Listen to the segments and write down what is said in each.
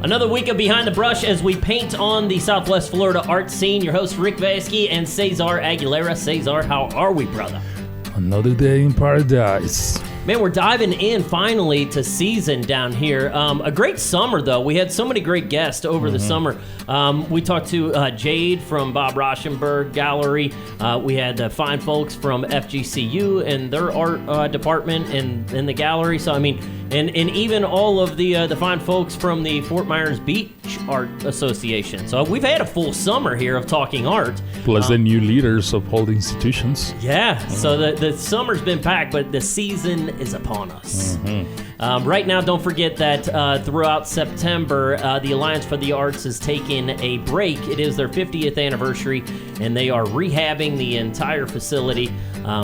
Another week of Behind the Brush as we paint on the Southwest Florida art scene. Your host, Rick Vasky and Cesar Aguilera. Cesar, how are we, brother? Another day in paradise. Man, we're diving in finally to season down here. A great summer, though. We had so many great guests over the summer. We talked to Jade from Bob Rauschenberg Gallery. We had fine folks from FGCU and their art department in the gallery. So, I mean, and even all of the fine folks from the Fort Myers Beach Art Association. So we've had a full summer here of talking art. Plus the new leaders of all the institutions. Yeah, so the summer's been packed, but the season is upon us. Right now, don't forget that throughout September, the Alliance for the Arts is taking a break. It is their 50th anniversary, and they are rehabbing the entire facility.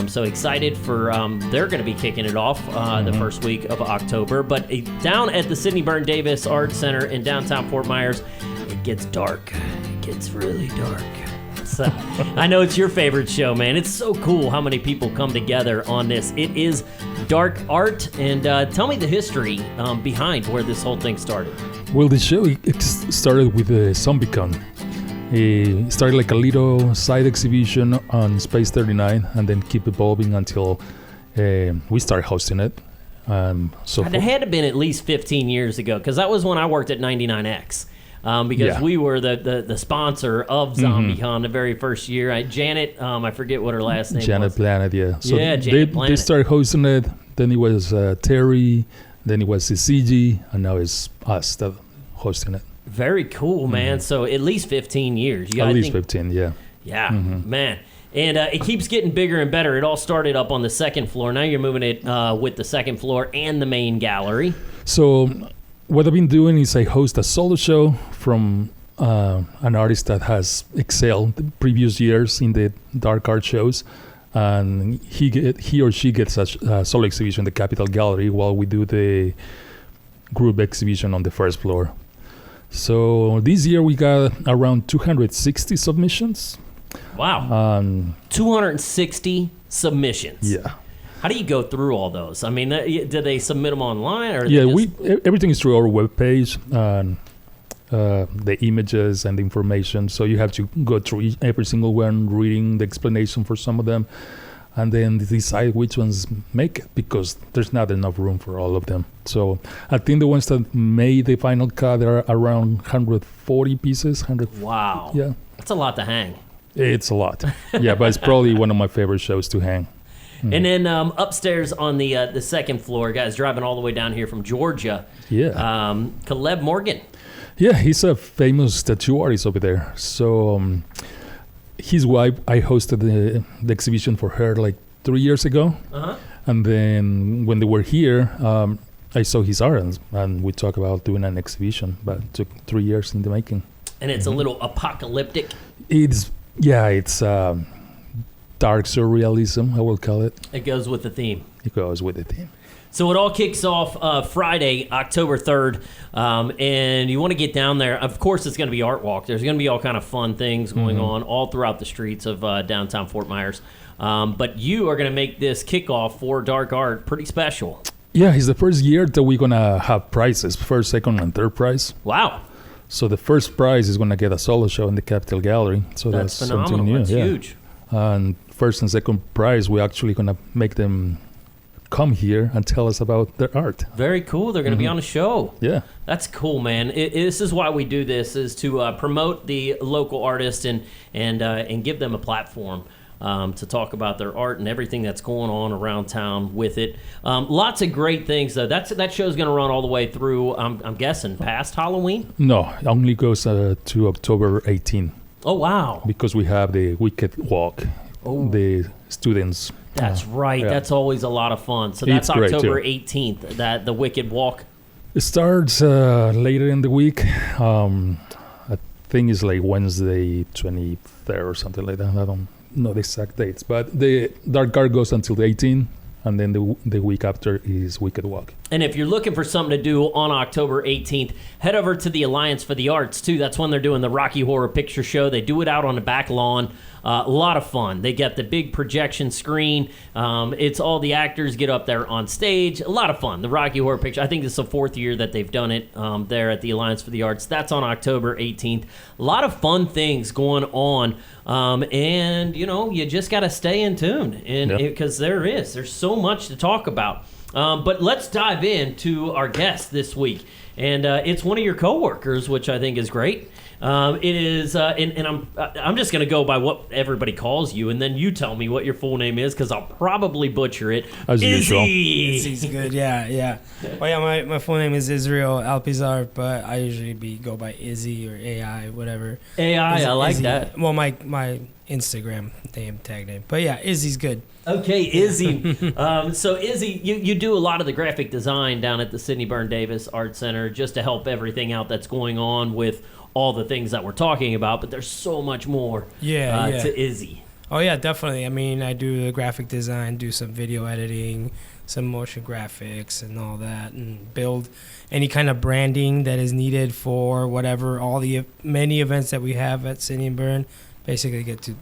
So excited for, they're going to be kicking it off the first week of October. But down at the Sidney Berne Davis Art Center in downtown Fort Myers, it gets dark. It gets really dark. So, I know it's your favorite show, man. It's so cool how many people come together on this. It is dark art, and tell me the history behind where this whole thing started. Well, the show it started with ZombieCon. It started like a little side exhibition on Space 39, and then keep evolving until we started hosting it. It had to have been at least 15 years ago, because that was when I worked at 99X. Because we were the sponsor of ZombieCon the very first year. Janet, I forget what her last name was. Janet Planet, yeah. So Janet Planet. They started hosting it. Then it was Terry. Then it was Izzy. And now it's us that hosting it. Very cool, man. So at least 15 years. At least 15, yeah. Yeah, man. And it keeps getting bigger and better. It all started up on the second floor. Now you're moving it with the second floor and the main gallery. So what I've been doing is I host a solo show from an artist that has excelled the previous years in the dark art shows, and he or she gets a solo exhibition in the Capitol Gallery while we do the group exhibition on the first floor. So this year we got around 260 submissions. Wow. 260 submissions. Yeah. How do you go through all those? I mean, do they submit them online? Or everything is through our webpage, and the images and the information. So you have to go through every single one, reading the explanation for some of them, and then decide which ones make it, because there's not enough room for all of them. So I think the ones that made the final cut are around 140 pieces. Wow. Yeah. That's a lot to hang. It's a lot. Yeah, but it's probably one of my favorite shows to hang. And then upstairs on the second floor, guys driving all the way down here from Georgia. Yeah. Caleb Morgan. Yeah, he's a famous tattoo artist over there. So his wife, I hosted the exhibition for her like 3 years ago. And then when they were here, I saw his art, and we talked about doing an exhibition, but it took 3 years in the making. And it's a little apocalyptic. It's dark surrealism, I will call it. It goes with the theme. It goes with the theme. So it all kicks off Friday, October 3rd, and you want to get down there. Of course, it's going to be art walk. There's going to be all kind of fun things going on all throughout the streets of downtown Fort Myers. But you are going to make this kickoff for dark art pretty special. Yeah, it's the first year that we're going to have prizes, first, second, and third prize. Wow. So the first prize is going to get a solo show in the Capitol Gallery. So that's phenomenal. Something new. That's huge. And first and second prize, we're actually going to make them come here and tell us about their art. Very cool. They're going to be on a show. Yeah. That's cool, man. This is why we do this, is to promote the local artists and give them a platform to talk about their art and everything that's going on around town with it. Lots of great things, though. That show's going to run all the way through, I'm guessing, past Halloween? No, it only goes to October 18. Oh, wow. Because we have the Wicked Walk, the students. That's right. Yeah. That's always a lot of fun. So that's October 18th, the Wicked Walk. It starts later in the week. I think it's like Wednesday 23rd or something like that. I don't know the exact dates. But the Dark Art goes until the 18th, and then the week after is Wicked Walk. And if you're looking for something to do on October 18th, head over to the Alliance for the Arts, too. That's when they're doing the Rocky Horror Picture Show. They do it out on the back lawn. A lot of fun. They got the big projection screen. It's all the actors get up there on stage. A lot of fun. The Rocky Horror Picture. I think this is the 4th year that they've done it there at the Alliance for the Arts. That's on October 18th. A lot of fun things going on. And, you just got to stay in tune. Because there's so much to talk about. But let's dive into our guest this week. And it's one of your coworkers, which I think is great. It is, and I'm just going to go by what everybody calls you, and then you tell me what your full name is, because I'll probably butcher it. As usual. Izzy's good, yeah. Oh yeah, my full name is Israel Alpizar, but I usually go by Izzy or AI, whatever. AI, I like Izzy. that. Well, my Instagram name, tag name. But yeah, Izzy's good. Okay, Izzy. So Izzy, you do a lot of the graphic design down at the Sidney Berne Davis Art Center just to help everything out that's going on with all the things that we're talking about, but there's so much more to Izzy. Oh yeah, definitely. I mean, I do the graphic design, do some video editing, some motion graphics and all that, and build any kind of branding that is needed for whatever, all the many events that we have at Sidney and Berne. Basically get to,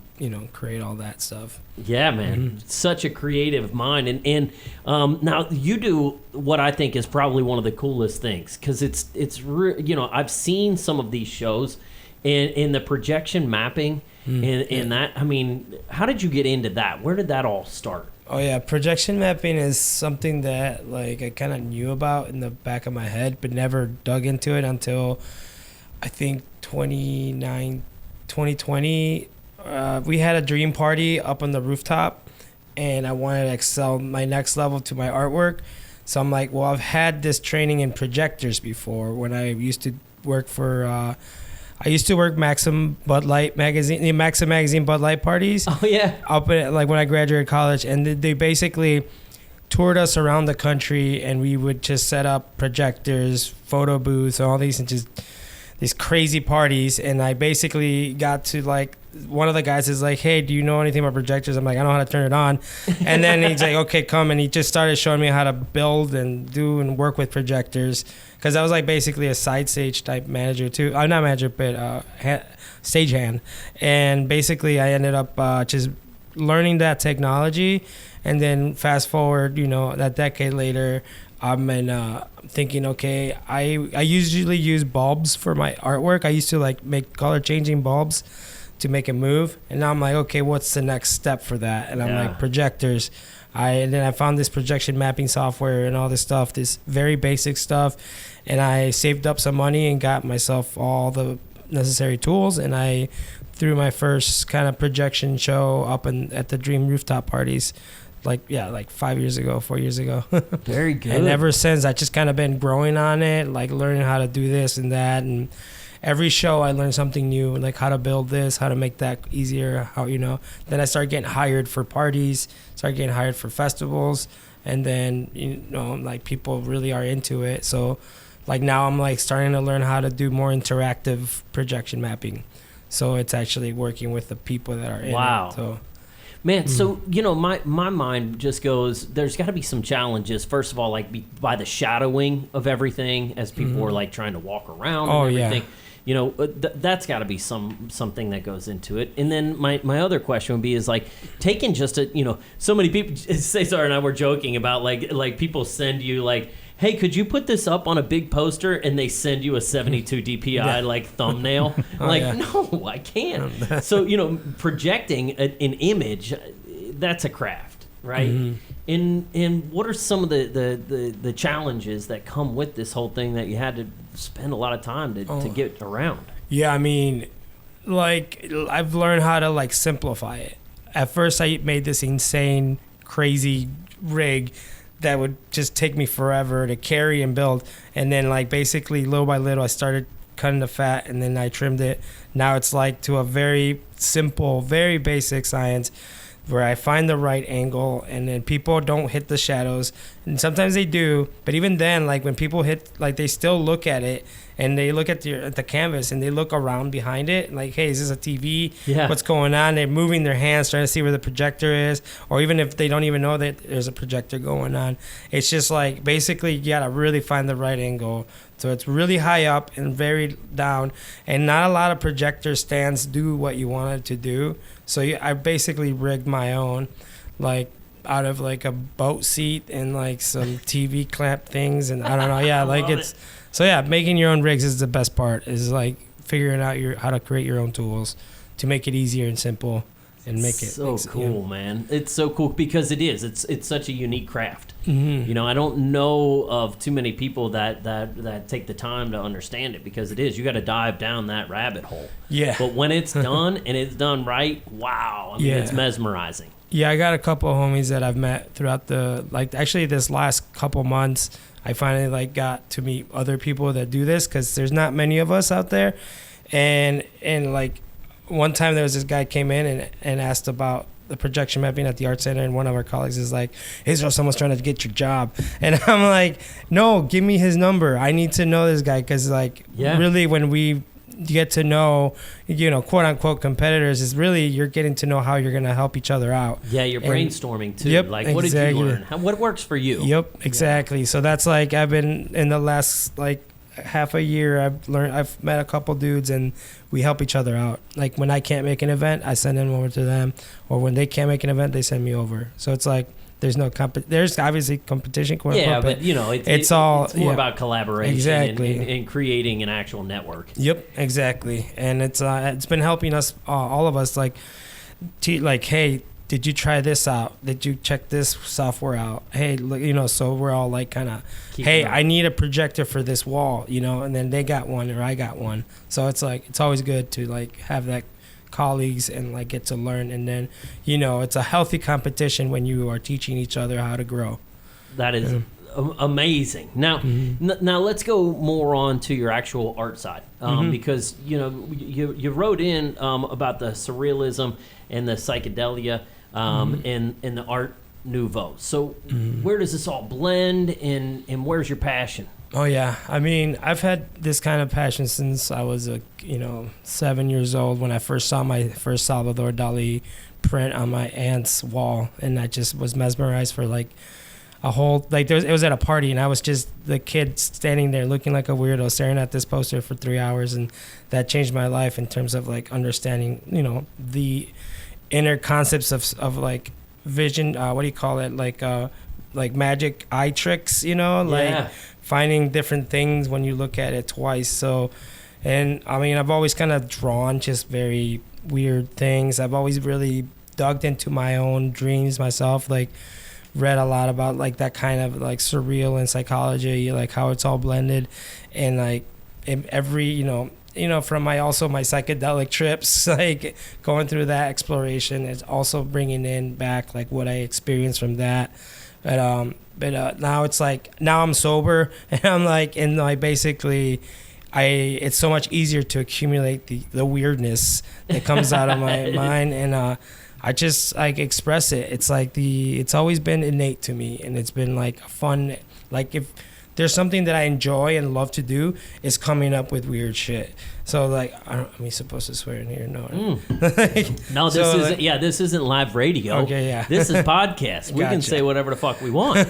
create all that stuff. Yeah, man. Mm-hmm. Such a creative mind. And now you do what I think is probably one of the coolest things, because I've seen some of these shows and the projection mapping and that. I mean, how did you get into that? Where did that all start? Oh, yeah. Projection mapping is something that, I kind of knew about in the back of my head, but never dug into it until, I think, 2020. We had a dream party up on the rooftop, and I wanted to excel my next level to my artwork. So I'm like, well, I've had this training in projectors before when I used to work for Maxim Bud Light magazine, the Maxim magazine Bud Light parties. Oh yeah. Up at, when I graduated college, and they basically toured us around the country, and we would just set up projectors, photo booths, all these, and just these crazy parties. And I basically got to one of the guys is like, hey, do you know anything about projectors? I'm like, I know how to turn it on. And then he's like, okay, come. And he just started showing me how to build and do and work with projectors, because I was basically a side stage type manager too. I'm not manager, but stagehand. And basically I ended up just learning that technology. And then fast forward, that decade later, I'm thinking, okay, I usually use bulbs for my artwork. I used to make color changing bulbs to make it move. And now I'm like, okay, what's the next step for that? And I'm like, projectors. And then I found this projection mapping software and all this stuff, this very basic stuff. And I saved up some money and got myself all the necessary tools. And I threw my first kind of projection show up at the Dream Rooftop parties. 4 years ago. Very good. And ever since, I just kind of been growing on it, learning how to do this and that. And every show I learned something new, how to build this, how to make that easier, Then I started getting hired for parties, started getting hired for festivals. And then, people really are into it. So now I'm starting to learn how to do more interactive projection mapping. So it's actually working with the people that are in it. So. Man, so, my mind just goes, there's got to be some challenges. First of all, by the shadowing of everything as people are trying to walk around and everything. Yeah. That's got to be something that goes into it. And then my other question would be taking just so many people, Cesar and I were joking about people send you hey, could you put this up on a big poster? And they send you a 72 DPI thumbnail. No, I can't. So, projecting an image, that's a craft, right? Mm-hmm. And what are some of the challenges that come with this whole thing that you had to spend a lot of time to get around? Yeah, I mean, I've learned how to simplify it. At first, I made this insane, crazy rig that would just take me forever to carry and build. And then basically little by little I started cutting the fat, and then I trimmed it. Now it's to a very simple, very basic science where I find the right angle, and then people don't hit the shadows, and sometimes they do, but even then, like when people hit, like they still look at it, and they look at the canvas, and they look around behind it, like, hey, is this a TV? Yeah. What's going on? They're moving their hands, trying to see where the projector is, or even if they don't even know that there's a projector going on. It's just like, basically, you gotta really find the right angle. So it's really high up and very down, and not a lot of projector stands do what you want it to do. So I basically rigged my own, like out of like a boat seat and like some TV clamp things, and I don't know. Yeah, like it's so yeah. Making your own rigs is the best part. Is like figuring out how to create your own tools to make it easier and simple. And make it so cool, man. It's so cool because it is. It's such a unique craft. Mm-hmm. You know, I don't know of too many people that take the time to understand it, because it is. You got to dive down that rabbit hole. Yeah. But when it's done and it's done right, wow. I mean, it's mesmerizing. Yeah, I got a couple of homies that I've met throughout actually this last couple months. I finally like got to meet other people that do this, because there's not many of us out there, and like. One time there was this guy came in and asked about the projection mapping at the art center, and one of our colleagues is like, Israel, someone's trying to get your job. And I'm like, no, give me his number. I need to know this guy, because like really when we get to know, you know, quote unquote competitors, is really you're getting to know how you're going to help each other out. Yeah, you're brainstorming too. Yep, like, what did you learn? What works for you? Yep, exactly. Yeah. So that's like, I've been in the last like half a year, I've met a couple dudes, and we help each other out. Like when I can't make an event, I send them over to them, or when they can't make an event, they send me over. So it's like there's no there's obviously competition, but you know, it's more about collaboration, exactly, and creating an actual network. Yep, exactly. And it's been helping us, all of us, like hey, did you try this out? Did you check this software out? Hey, you know, so we're all like kind of, hey, I need a projector for this wall, you know, and then they got one or I got one. So it's like, it's always good to like have that colleagues and like get to learn. And then, you know, it's a healthy competition when you are teaching each other how to grow. That is amazing. Now, now let's go more on to your actual art side, because, you know, you wrote in about the surrealism and the psychedelia and the art nouveau. So where does this all blend, and where's your passion? Oh yeah, I mean, I've had this kind of passion since I was 7 years old, when I first saw my first Salvador Dali print on my aunt's wall, and I just was mesmerized for like a whole, like it was at a party, and I was just the kid standing there looking like a weirdo staring at this poster for 3 hours, and that changed my life in terms of like understanding, you know, the inner concepts of like vision, what do you call it, like magic eye tricks, you know, like finding different things when you look at it twice. So, and I mean, I've always kind of drawn just very weird things. I've always really dug into my own dreams myself, like read a lot about like that kind of like surreal and psychology, like how it's all blended, and like in every, you know, from my psychedelic trips, like going through that exploration, it's also bringing in back like what I experienced from that. But now it's like, now I'm sober, and I'm like, and like basically it's so much easier to accumulate the weirdness that comes out of my mind, and I just like express it. It's like it's always been innate to me, and it's been like fun. Like if there's something that I enjoy and love to do, is coming up with weird shit. So like, am I supposed to swear in here? No. No, this isn't live radio. Okay, yeah. This is podcast. We can say whatever the fuck we want.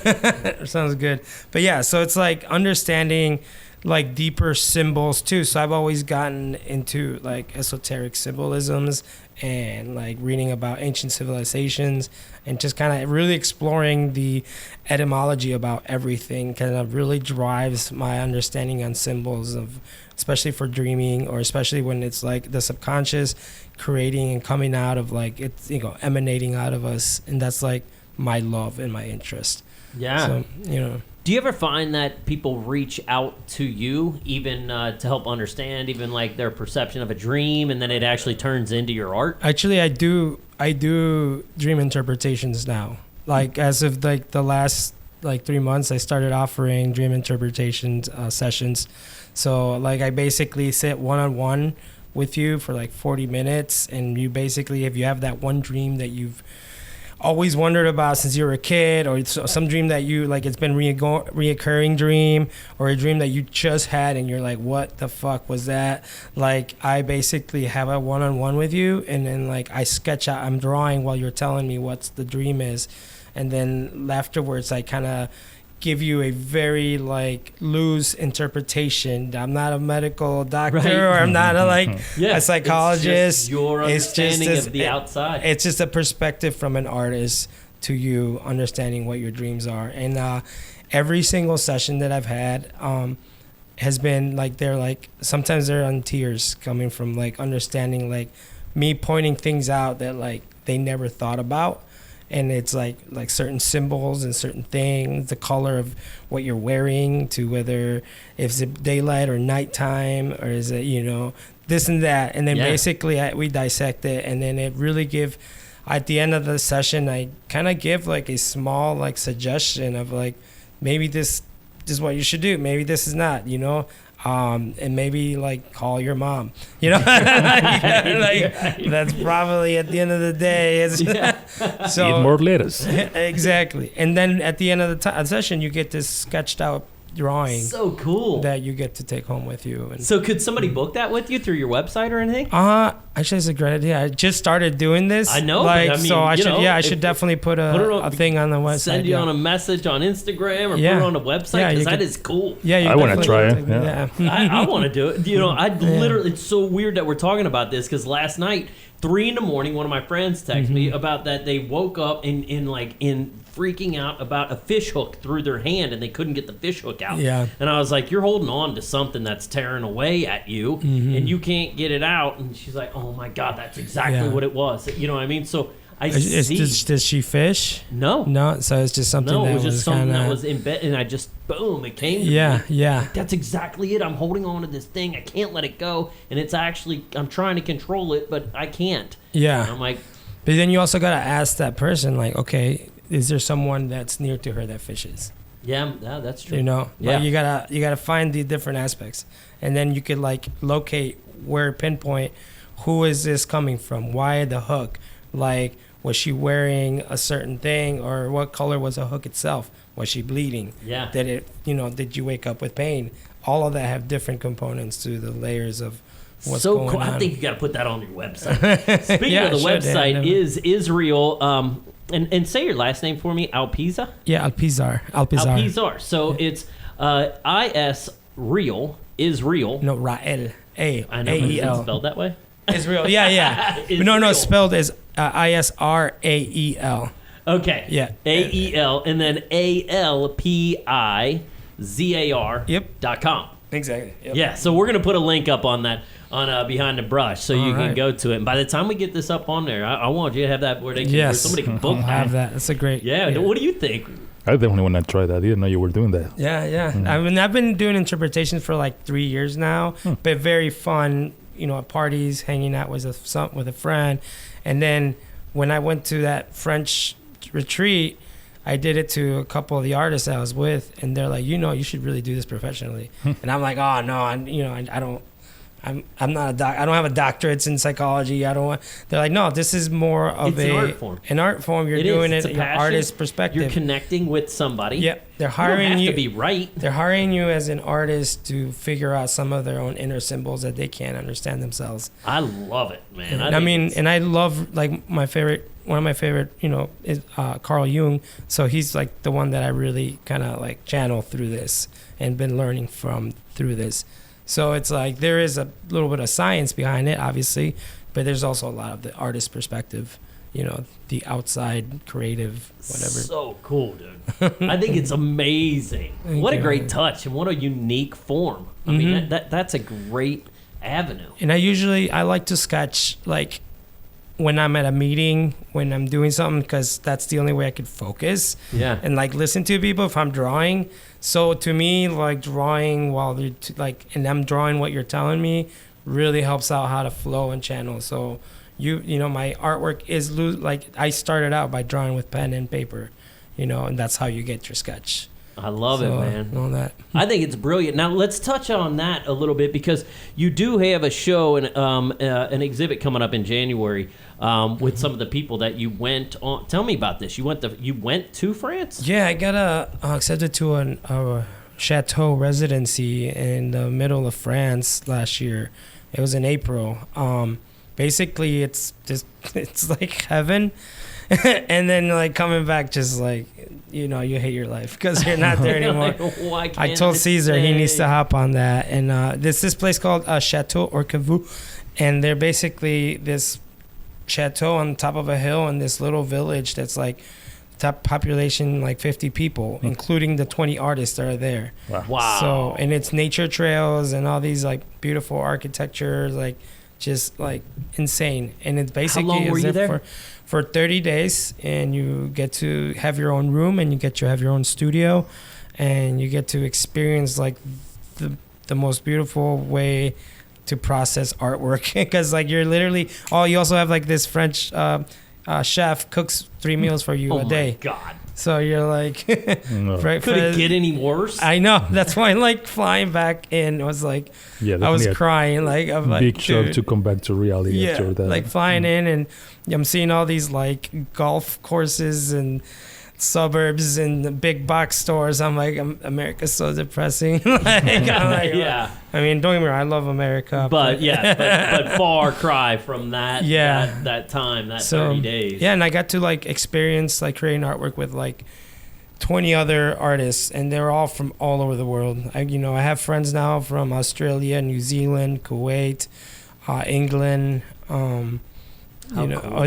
Sounds good. But yeah, so it's like understanding like deeper symbols too. So I've always gotten into like esoteric symbolisms, and like reading about ancient civilizations, and just kind of really exploring the etymology about everything kind of really drives my understanding on symbols, of especially for dreaming, or especially when it's like the subconscious creating and coming out of like it's, you know, emanating out of us, and that's like my love and my interest. Yeah. So, you know. Do you ever find that people reach out to you even to help understand even like their perception of a dream, and then it actually turns into your art? Actually, I do dream interpretations now. Like as of like the last like 3 months, I started offering dream interpretation sessions. So like I basically sit one-on-one with you for like 40 minutes, and you basically, if you have that one dream that you've always wondered about since you were a kid, or some dream that you like, it's been reoccurring dream, or a dream that you just had and you're like, what the fuck was that? Like, I basically have a one-on-one with you, and then like I sketch out, I'm drawing while you're telling me what the dream is, and then afterwards I kind of give you a very like loose interpretation. I'm not a medical doctor, Right. or I'm not a psychologist. It's just your understanding just of the outside. It's just a perspective from an artist to you understanding what your dreams are. And every single session that I've had has been like, they're like, sometimes they're on tears coming from like understanding, like me pointing things out that like they never thought about. And it's like certain symbols and certain things, the color of what you're wearing, to whether if it's daylight or nighttime, or is it, you know, this and that. And then basically we dissect it, and then it really at the end of the session, I kind of give like a small like suggestion of like, maybe this is what you should do. Maybe this is not, you know. And maybe like call your mom, you know, that's probably at the end of the day. So Eat more lettuce. Exactly. And then at the end of the session, you get this sketched out drawing. So cool. That you get to take home with you. And so could somebody book that with you through your website or anything? Actually, it's a great idea. I just started doing this. I know. Like, but I mean, so I you should, know, I should definitely put a thing on the website. Send you on a message on Instagram, or put it on a website, because that is cool. Yeah, I want to try it. Yeah. I want to do it. You know, I literally, it's so weird that we're talking about this, because last night, 3 a.m, one of my friends texted me about that they woke up in freaking out about a fish hook through their hand, and they couldn't get the fish hook out. Yeah. And I was like, you're holding on to something that's tearing away at you, and you can't get it out. And she's like, oh my God, that's exactly what it was. You know what I mean? So I see. Does she fish? No. No, so it's just something No, that it was just something kinda, that was in bed, and I just, boom, it came to me. Yeah. Like, that's exactly it. I'm holding on to this thing. I can't let it go. And it's actually, I'm trying to control it, but I can't. Yeah. And I'm like. But then you also got to ask that person, like, okay, is there someone that's near to her that fishes? Yeah, that's true. You know? Yeah. Like, you gotta find the different aspects. And then you could, like, locate pinpoint, who is this coming from? Why the hook? Like, was she wearing a certain thing, or what color was the hook itself? Was she bleeding? Yeah. Did you wake up with pain? All of that have different components to the layers of what's so going cool. on. I think you got to put that on your website. Speaking of the website, is Israel, and say your last name for me, Alpizar? Yeah, Alpizar. Alpizar. So it's Is-real, Israel. No, Ra'el. I know, but is it spelled that way? Israel. Yeah. No, spelled as Israel. Okay. Yeah. AEL, and then ALPIZAR. .com. Exactly. Yep. Yeah, so we're going to put a link up on that, on Behind the Brush, so you can go to it. And by the time we get this up on there, I want you to have that where where somebody can book that. Have that. That's a great. Yeah. What do you think? I definitely want to try that. I didn't know you were doing that. Yeah. I mean, I've been doing interpretations for like 3 years now, but very fun. You know, at parties, hanging out with a friend, and then when I went to that French retreat, I did it to a couple of the artists I was with, and they're like, you should really do this professionally. And I'm like, oh no, I'm not a doc. I don't have a doctorate in psychology. I don't want. They're like, no, this is more of an art form. An art form. You're doing it. Your artist perspective. You're connecting with somebody. Yep. They're hiring you. You to be right. They're hiring you as an artist to figure out some of their own inner symbols that they can't understand themselves. I love it, man. And I love, like, one of my favorite, is Carl Jung. So he's like the one that I really kind of like channel through this and been learning from through this. So it's like there is a little bit of science behind it, obviously, but there's also a lot of the artist perspective, the outside creative, whatever. So cool, dude. I think it's amazing. What a great touch, and what a unique form. I mean, that's a great avenue. And I like to sketch, like, when I'm at a meeting, when I'm doing something, because that's the only way I could focus. Yeah. And like listen to people if I'm drawing. So to me, like drawing while they're and I'm drawing what you're telling me really helps out how to flow and channel. So my artwork is like I started out by drawing with pen and paper, and that's how you get your sketch. I love it, man. All that. I think it's brilliant. Now let's touch on that a little bit because you do have a show and an exhibit coming up in January with some of the people that you went on. Tell me about this. You went to France? Yeah, I got accepted to a chateau residency in the middle of France last year. It was in April. Basically, it's like heaven. And then like coming back, just like, you hate your life because you're not there anymore. Like, I told Caesar he needs to hop on that. And this place called Chateau Orcavu, and they're basically this chateau on top of a hill in this little village that's like top population like 50 people, including the 20 artists that are there. Wow. So, and it's nature trails and all these like beautiful architecture, like just like insane. And it's basically how long were you there? For 30 days, and you get to have your own room, and you get to have your own studio, and you get to experience like the most beautiful way to process artwork, because like you're literally you also have like this French chef cooks 3 meals for you a day. Oh my God. So you're like, could it get any worse? I know. That's why like flying back in was like, I was crying. Like, I'm like, big shock to come back to reality after that. Like flying in, and I'm seeing all these like golf courses and suburbs and the big box stores. I'm like, America's so depressing. Yeah. I mean, don't get me wrong, I love America. But far cry from that. That time, that 30 days. Yeah, and I got to like experience like creating artwork with like 20 other artists, and they're all from all over the world. I have friends now from Australia, New Zealand, Kuwait, England. Cool.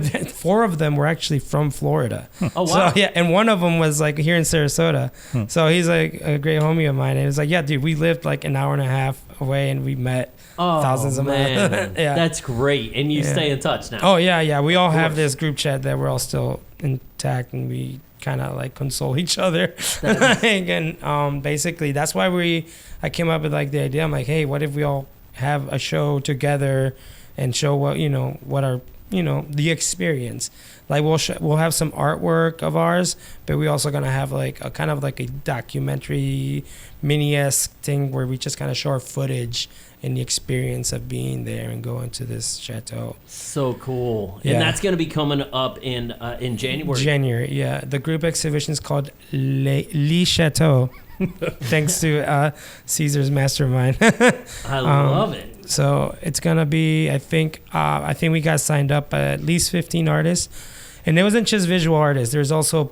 4 of them were actually from Florida. Oh, wow. So, and one of them was like here in Sarasota. So he's like a great homie of mine. And he was like, yeah, dude, we lived like an hour and a half away, and we met thousands of miles. Yeah. That's great. And you stay in touch now. Oh, yeah. We all have this group chat that we're all still intact, and we kind of like console each other. And basically, that's why I came up with like the idea. I'm like, hey, what if we all have a show together and show what our the experience. Like we'll have some artwork of ours, but we also gonna have like a kind of like a documentary mini-esque thing where we just kind of show our footage and the experience of being there and going to this chateau. So cool. Yeah. And that's gonna be coming up in January. January, yeah. The group exhibition is called Le Chateau. Thanks to Caesar's mastermind. I love it. So it's gonna be, I think we got signed up at least 15 artists, and it wasn't just visual artists. There's also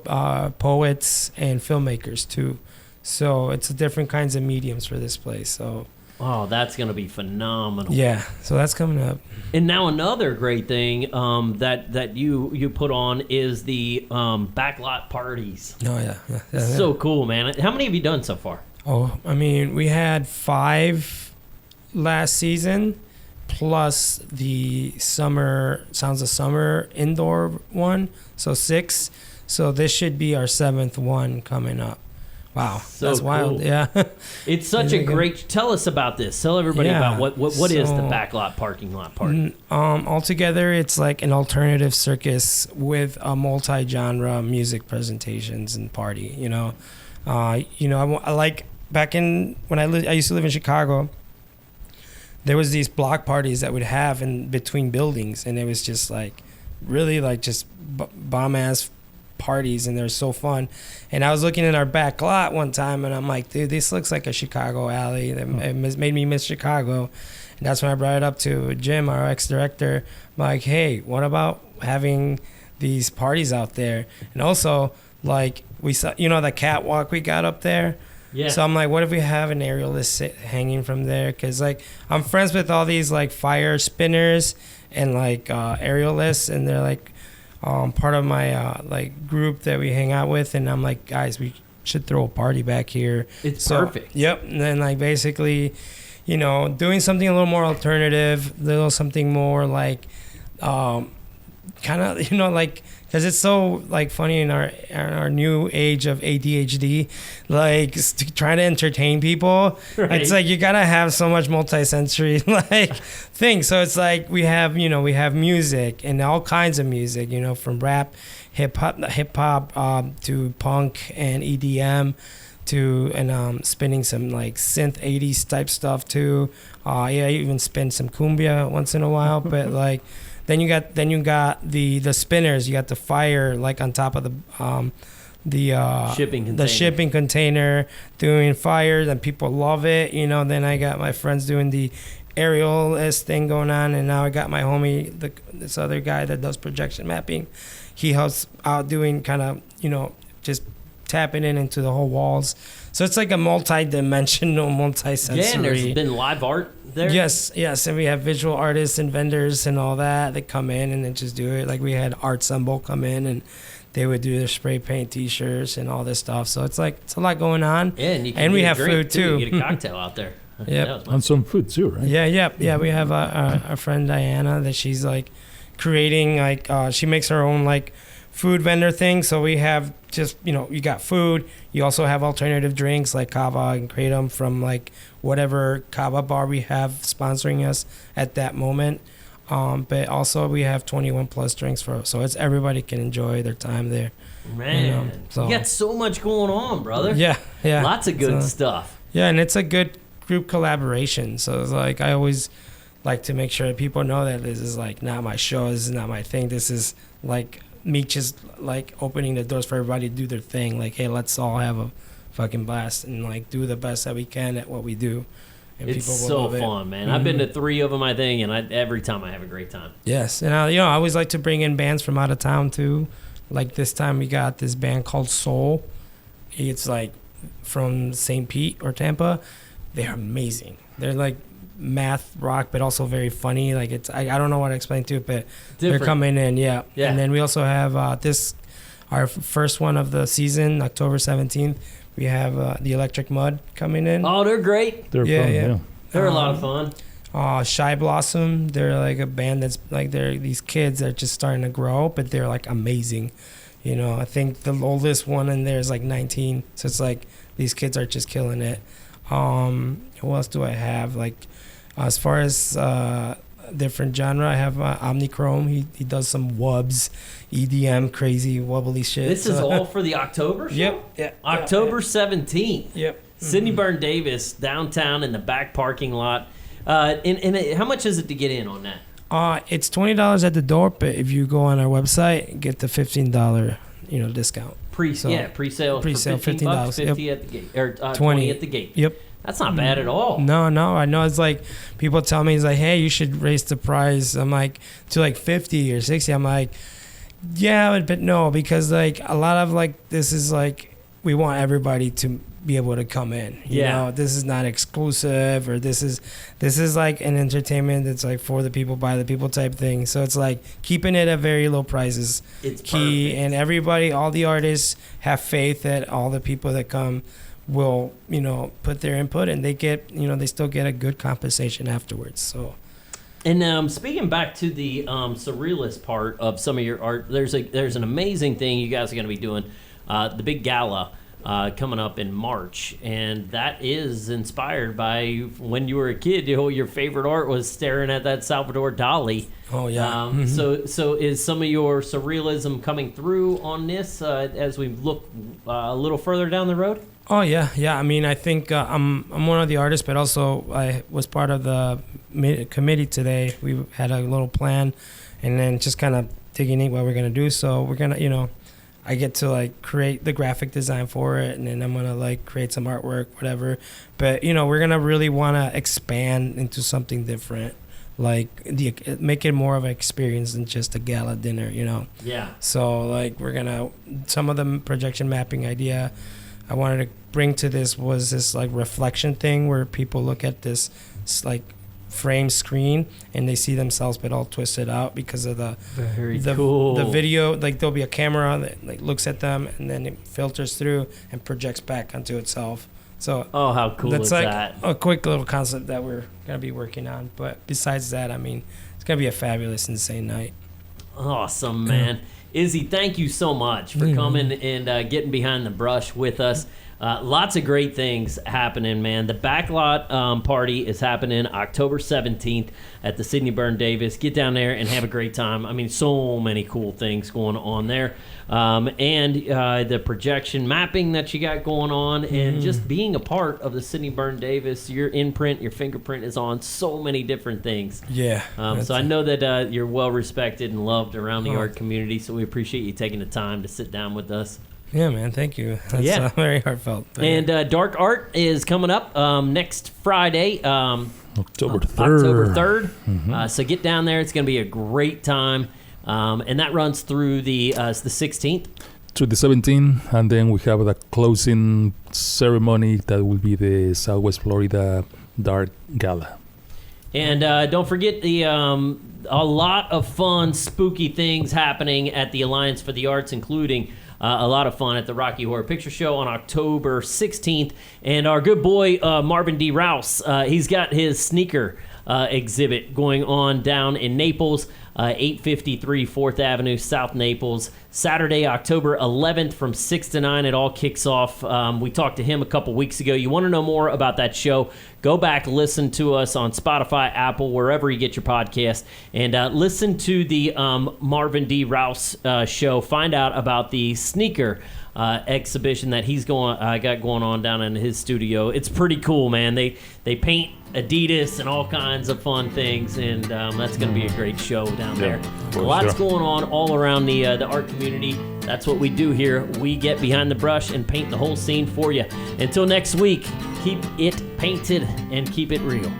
poets and filmmakers too. So it's different kinds of mediums for this place. So that's gonna be phenomenal. Yeah, so that's coming up. And now another great thing that you put on is the backlot parties. Oh yeah. So cool, man. How many have you done so far? Oh, I mean, we had 5 last season, plus the Sounds of Summer indoor one, so 6. So this should be our 7th one coming up. Wow, so that's wild. Cool. Yeah, it's such a great. Tell us about this. Tell everybody about what is the backlot parking lot party. Altogether, it's like an alternative circus with a multi-genre music presentations and party. I like back in when I used to live in Chicago. There was these block parties that would have in between buildings, and it was just like really like just bomb ass parties, and they're so fun. And I was looking in our back lot one time, and I'm like, dude, this looks like a Chicago alley. It made me miss Chicago. And that's when I brought it up to Jim, our ex-director. I'm like, hey, what about having these parties out there? And also, like, we saw, the catwalk we got up there. Yeah. So I'm like, what if we have an aerialist hanging from there? Because, like, I'm friends with all these, like, fire spinners and, like, aerialists, and they're, like, part of my, like, group that we hang out with. And I'm like, guys, we should throw a party back here. It's perfect. Yep. And then, like, basically, doing something a little more alternative, something more, like, kind of, like, because it's so like funny in our new age of ADHD, like trying to entertain people. Right. It's like you gotta have so much multi-sensory like things. So it's like we have music and all kinds of music, from rap, hip hop to punk and EDM. too, and spinning some like synth 80s type stuff too. I even spin some cumbia once in a while, but like then you got the spinners. You got the fire like on top of the shipping container doing fires, and people love it. Then I got my friends doing the aerialist thing going on, and now I got my homie, this other guy that does projection mapping. He helps out doing kind of just tapping into the whole walls. So it's like a multi-dimensional, multi-sensory. Yeah, and there's been live art there? Yes, and we have visual artists and vendors and all that come in and then just do it. Like we had Art Symbol come in, and they would do their spray paint T-shirts and all this stuff. So it's like, it's a lot going on. Yeah, and we have food too. You get a cocktail out there. Yeah, and some food too, right? Yeah. We have our friend Diana that she's like creating, like she makes her own like food vendor thing. So we have just, you got food. You also have alternative drinks like kava and kratom from like whatever kava bar we have sponsoring us at that moment. But also we have 21 plus drinks so it's everybody can enjoy their time there. Man, you got so much going on, brother. Yeah. Lots of good stuff. Yeah, and it's a good group collaboration. So it's like I always like to make sure that people know that this is like not my show, this is not my thing. This is like me just like opening the doors for everybody to do their thing. Like, hey, let's all have a fucking blast and like do the best that we can at what we do. And it's so fun, man. I've been to 3 of them, I think, and every time I have a great time. Yes, and I always like to bring in bands from out of town too. Like this time we got this band called Soul. It's like from St. Pete or Tampa. They're amazing. They're like math rock, but also very funny. Like it's I don't know what to explain to it, but they're coming in, yeah. And then we also have our first one of the season, October 17th. We have the Electric Mud coming in. Oh, they're great. They're fun, yeah. They're a lot of fun. Shy Blossom, they're like a band that's like they're these kids that are just starting to grow, but they're like amazing. I think the oldest one in there is like 19, so it's like these kids are just killing it. Who else do I have? Like as far as different genre, I have Omnichrome. He does some wubs, EDM, crazy wobbly shit. This is all for the October show? Yep. Yeah. October 17th. Yep. Sidney Berne Davis, downtown in the back parking lot. And how much is it to get in on that? It's $20 at the door, but if you go on our website, get the $15 discount. Pre-sale for $15, 50 at the gate, or 20 at the gate. Yep. That's not bad at all. No, I know. It's like people tell me, it's like, hey, you should raise the price. I'm like, to like 50 or 60. I'm like, yeah, but no, because like a lot of like this is like we want everybody to be able to come in. You know, this is not exclusive, or this is like an entertainment that's like for the people, by the people type thing. So it's like keeping it at very low prices. It's key, perfect. And everybody, all the artists have faith that all the people that come will put their input, and they get they still get a good compensation afterwards. So, and speaking back to the surrealist part of some of your art, there's an amazing thing you guys are going to be doing, the big gala coming up in March, and that is inspired by when you were a kid. Your favorite art was staring at that Salvador Dali. Oh yeah. So is some of your surrealism coming through on this as we look a little further down the road? Oh yeah. I mean, I think I'm one of the artists, but also I was part of the committee today. We had a little plan, and then just kind of digging in what we're gonna do. So we're gonna, I get to like create the graphic design for it, and then I'm gonna like create some artwork, whatever. But we're gonna really wanna expand into something different, like make it more of an experience than just a gala dinner. Yeah. So like some of the projection mapping idea I wanted to bring to this was this like reflection thing where people look at this like frame screen and they see themselves but all twisted out because of the cool. The video. Like there'll be a camera that like looks at them and then it filters through and projects back onto itself. So how cool that's is like that? A quick little concept that we're gonna be working on. But besides that, I mean, it's gonna be a fabulous, insane night. Awesome, man. Izzy, thank you so much for coming and getting behind the brush with us. Lots of great things happening, man. The Backlot party is happening October 17th at the Sidney Berne Davis. Get down there and have a great time. I mean, so many cool things going on there. And the projection mapping that you got going on, and just being a part of the Sidney Berne Davis, your imprint, your fingerprint is on so many different things. Yeah. So I know that you're well respected and loved around the art community, so we appreciate you taking the time to sit down with us. Yeah, man. Thank you. That's very heartfelt. And Dark Art is coming up next Friday, October 3rd. October 3rd. So get down there. It's going to be a great time. And that runs through the 16th. Through the 17th, and then we have the closing ceremony that will be the Southwest Florida Dark Gala. And don't forget a lot of fun, spooky things happening at the Alliance for the Arts, including a lot of fun at the Rocky Horror Picture Show on October 16th. And our good boy, Marvin D. Rouse, he's got his sneaker exhibit going on down in Naples, 853 4th Avenue, South Naples. Saturday, October 11th from 6 to 9. It all kicks off. We talked to him a couple weeks ago. You want to know more about that show, go back, listen to us on Spotify, Apple, wherever you get your podcast, and listen to the Marvin D. Rouse show. Find out about the sneaker exhibition that he's got going on down in his studio. It's pretty cool, man. They paint Adidas and all kinds of fun things, and that's going to be a great show down there. Lots going on all around the art community. That's what we do here. We get behind the brush and paint the whole scene for you. Until next week, keep it painted and keep it real.